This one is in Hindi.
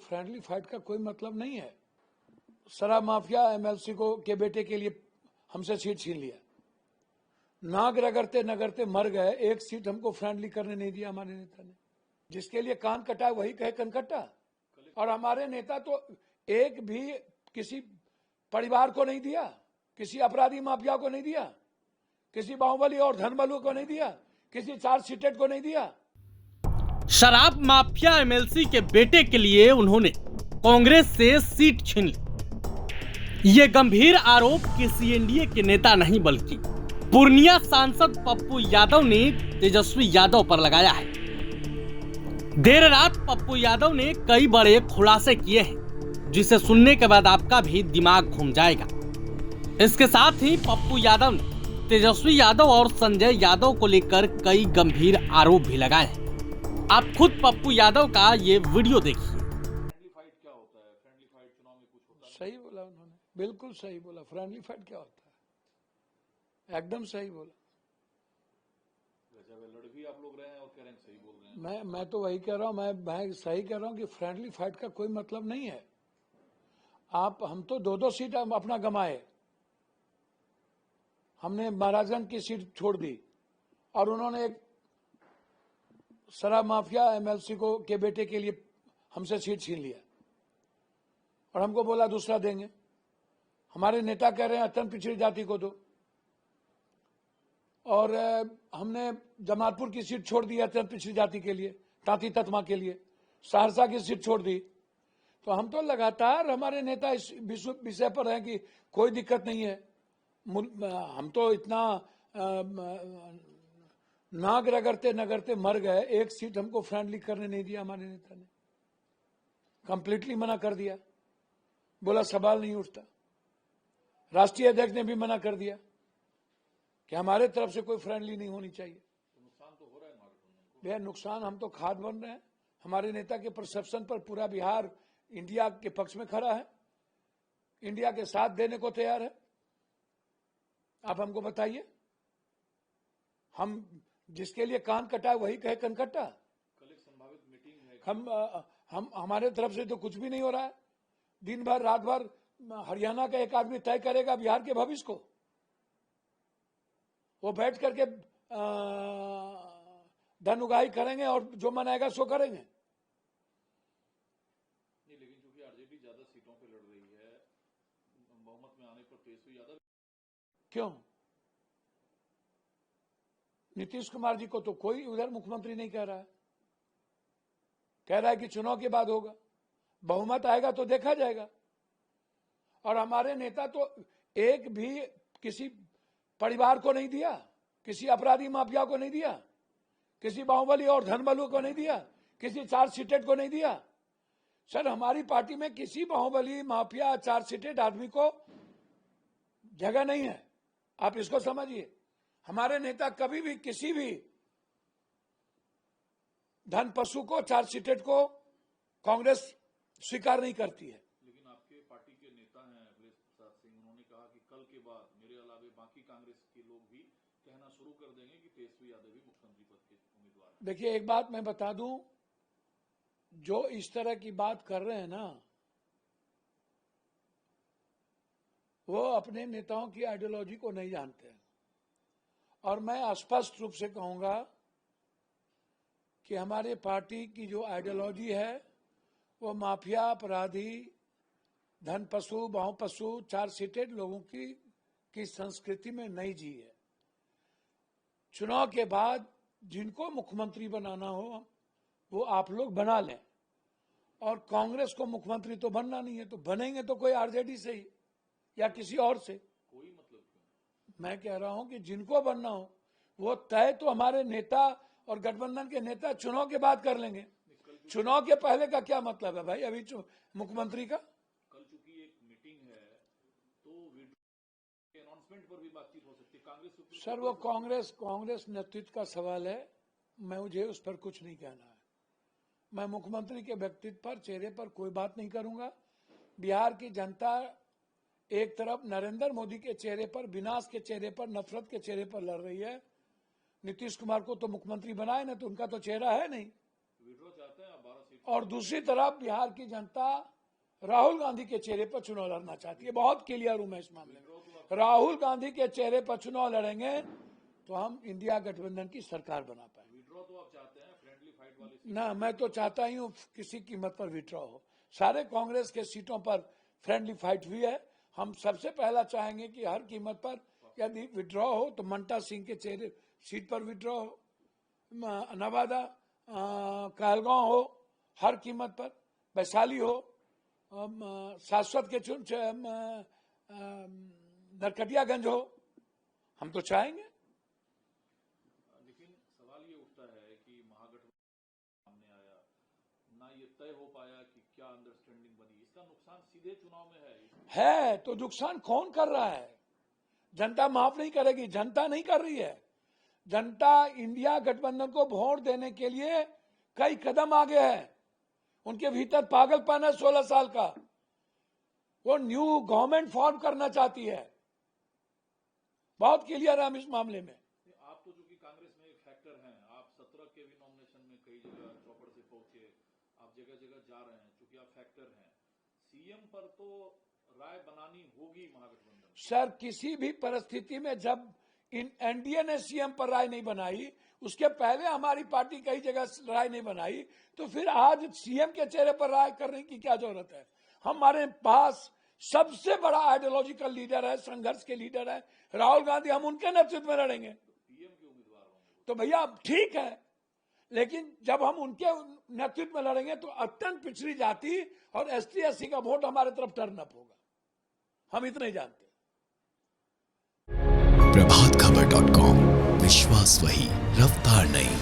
फ्रेंडली फाइट का कोई मतलब नहीं है। शराब माफिया एमएलसी को के बेटे के लिए हमसे सीट छीन लिया, नाक रगड़ते नगरते मर गए, एक सीट हमको फ्रेंडली करने नहीं दिया हमारे नेता ने। जिसके लिए कान कटा वही कहे कनकट्टा। और हमारे नेता तो एक भी किसी परिवार को नहीं दिया, किसी अपराधी माफिया को नहीं दिया, किसी बाहुबली और धनबलू को नहीं दिया, किसी चार्जशीटेड को नहीं दिया। शराब माफिया एमएलसी के बेटे के लिए उन्होंने कांग्रेस से सीट छीन ली। ये गंभीर आरोप किसी एनडीए के नेता नहीं बल्कि पूर्णिया सांसद पप्पू यादव ने तेजस्वी यादव पर लगाया है। देर रात पप्पू यादव ने कई बड़े खुलासे किए हैं, जिसे सुनने के बाद आपका भी दिमाग घूम जाएगा। इसके साथ ही पप्पू यादव ने तेजस्वी यादव और संजय यादव को लेकर कई गंभीर आरोप भी लगाए हैं। आप खुद पप्पू यादव का ये वीडियो देखिए। फ्रेंडली फाइट क्या होता है? फ्रेंडली फाइट चुनाव में कुछ होता है? सही बोला उन्होंने, बिल्कुल सही बोला। फ्रेंडली फाइट क्या होता है, एकदम सही बोला। लड़ भी आप लोग रहे हैं और कह रहे हैं सही बोल रहे हैं। मैं तो वही कह रहा हूँ, मैं सही कह रहा हूँ कि फ्रेंडली फाइट का कोई मतलब नहीं है। हम तो दो सीट अपना गंवाए, हमने महाराजगंज की सीट छोड़ दी और उन्होंने एक शराब माफिया एमएलसी को के बेटे के लिए हमसे सीट छीन लिया और हमको बोला दूसरा देंगे। हमारे नेता कह रहे हैं अत्यंत पिछड़ी जाति को दो, और हमने जमालपुर की सीट छोड़ दी अत्यंत पिछड़ी जाति के लिए, तांती ततमा के लिए, सहरसा की सीट छोड़ दी। तो हम तो लगातार हमारे नेता इस विषय पर हैं कि कोई दिक्कत नहीं है। हम तो इतना नाक रगड़ते नगरते मर गए, एक सीट हमको फ्रेंडली करने नहीं दिया हमारे नेता ने, कंप्लीटली मना कर दिया, बोला सवाल नहीं उठता। राष्ट्रीय अध्यक्ष ने भी मना कर दिया कि हमारे तरफ से कोई फ्रेंडली नहीं होनी चाहिए। तो नुकसान तो हो रहा है महागठबंधन भैया नुकसान, हम तो खाद बन रहे हैं। हमारे नेता के परसेप्शन पर पूरा बिहार इंडिया के पक्ष में खड़ा है, इंडिया के साथ देने को तैयार है। आप हमको बताइए, हम जिसके लिए कान कटा वही कहे कनकट्टा। कल एक संभावित मीटिंग है। हम हमारे तरफ से तो कुछ भी नहीं हो रहा है। दिन भर रात भर हरियाणा का एक आदमी तय करेगा बिहार के भविष्य को। वो बैठ करके धन उगाही करेंगे और जो मनाएगा सो करेंगे। नहीं, लेकिन चूंकि आरजेडी ज्यादा सीटों पे लड़ रही है, बहुमत में आने पर तेजस्वी यादव क्यों? नीतीश कुमार जी को तो कोई उधर मुख्यमंत्री नहीं कह रहा है, कह रहा है कि चुनाव के बाद होगा, बहुमत आएगा तो देखा जाएगा। और हमारे नेता तो एक भी किसी परिवार को नहीं दिया, किसी अपराधी माफिया को नहीं दिया, किसी बाहुबली और धनबलू को नहीं दिया, किसी चार्जशीटेड को नहीं दिया। सर, हमारी पार्टी में किसी बाहुबली माफिया चार्जशीटेड आदमी को जगह नहीं है, आप इसको समझिए। हमारे नेता कभी भी किसी भी धन पशु को, चार्जशीटेड को कांग्रेस स्वीकार नहीं करती है। लेकिन आपके पार्टी के नेता हैं अखिलेश प्रसाद सिंह, उन्होंने कहा कि कल के बाद मेरे अलावे बाकी कांग्रेस के लोग भी कहना शुरू कर देंगे कि तेजस्वी यादव भी मुख्यमंत्री पद के उम्मीदवार हैं। देखिए, एक बात मैं बता दूं, जो इस तरह की बात कर रहे हैं ना, वो अपने नेताओं की आइडियोलॉजी को नहीं जानते हैं। और मैं स्पष्ट रूप से कहूंगा कि हमारे पार्टी की जो आइडियोलॉजी है वो माफिया, अपराधी, धन पशु, बाहु पशु, चार्जशीटेड लोगों की संस्कृति में नहीं जी है। चुनाव के बाद जिनको मुख्यमंत्री बनाना हो वो आप लोग बना लें, और कांग्रेस को मुख्यमंत्री तो बनना नहीं है, तो बनेंगे तो कोई आरजेडी से ही या किसी और से। कोई मतलब क्यों? मैं कह रहा हूं कि जिनको बनना हो वो तय तो हमारे नेता और गठबंधन के नेता चुनाव के बाद कर लेंगे। चुनाव के पहले का क्या मतलब है भाई? अभी मुख्यमंत्री का कल चूंकि एक मीटिंग है तो अनाउंसमेंट पर भी बातचीत हो सकती है। कांग्रेस सर, वो कांग्रेस नेतृत्व का सवाल है, मुझे उस पर कुछ नहीं कहना है। मैं मुख्यमंत्री के व्यक्तित्व पर, चेहरे पर कोई बात नहीं करूंगा। बिहार की जनता एक तरफ नरेंद्र मोदी के चेहरे पर, विनाश के चेहरे पर, नफरत के चेहरे पर लड़ रही है। नीतीश कुमार को तो मुख्यमंत्री बनाए ना, तो उनका तो चेहरा है नहीं। विड्रॉ चाहते हैं आप 12 सीट और दूसरी तरफ बिहार की जनता राहुल गांधी के चेहरे पर चुनाव लड़ना चाहती है। बहुत क्लियर हूं मैं इस मामले में। राहुल गांधी के चेहरे पर चुनाव लड़ेंगे तो हम इंडिया गठबंधन की सरकार बना पाएंगे। विड्रॉ तो आप चाहते हैं फ्रेंडली फाइट वाली? ना, मैं तो चाहता ही हूँ किसी कीमत पर विड्रॉ हो। सारे कांग्रेस के सीटों पर फ्रेंडली फाइट हुई है। हम सबसे पहला चाहेंगे कि हर कीमत पर यदि विड्रॉ हो तो मंटा सिंह के चेहरे सीट पर विड्रॉ हो, नवादा कहलगांव हो हर कीमत पर, वैशाली हो, शाश्वत के नरकटियागंज हो, हम तो चाहेंगे। लेकिन सवाल ये उठता है कि महागठबंधन सामने आया ना, ये तय हो पाया कि क्या अंडरस्टैंडिंग बनी, इसका नुकसान सीधे चुनाव में है। तो नुकसान कौन कर रहा है? जनता माफ नहीं करेगी, जनता नहीं कर रही है। जनता इंडिया गठबंधन को वोट देने के लिए कई कदम आगे है। उनके भीतर पागलपन है 16 साल का। वो न्यू गवर्नमेंट फॉर्म करना चाहती है। बहुत क्लियर है हम इस मामले में। आप तो जो कि कांग्रेस में एक फैक्टर हैं, आप 17 के भी नॉमिनेशन में कई जगह चौपड़ से पहुंचे, आप जगह जगह जा रहे हैं, चूंकि आप फैक्टर हैं। सीएम पर तो राय बनानी होगी महागठबंधन। सर, किसी भी परिस्थिति में जब एनडीए ने सीएम पर राय नहीं बनाई, उसके पहले हमारी पार्टी कई जगह राय नहीं बनाई, तो फिर आज सीएम के चेहरे पर राय करने की क्या जरूरत है? हमारे पास सबसे बड़ा आइडियोलॉजिकल लीडर है, संघर्ष के लीडर है राहुल गांधी। हम उनके नेतृत्व में लड़ेंगे। पीएम के उम्मीदवार होंगे तो भैया ठीक है, लेकिन जब हम उनके नेतृत्व में लड़ेंगे तो अत्यंत पिछड़ी जाति और एसटी एससी का वोट हमारे तरफ टर्न अप होगा। हम इतना ही जानते हैं। प्रभातखबर.com, विश्वास वही, रफ्तार नहीं।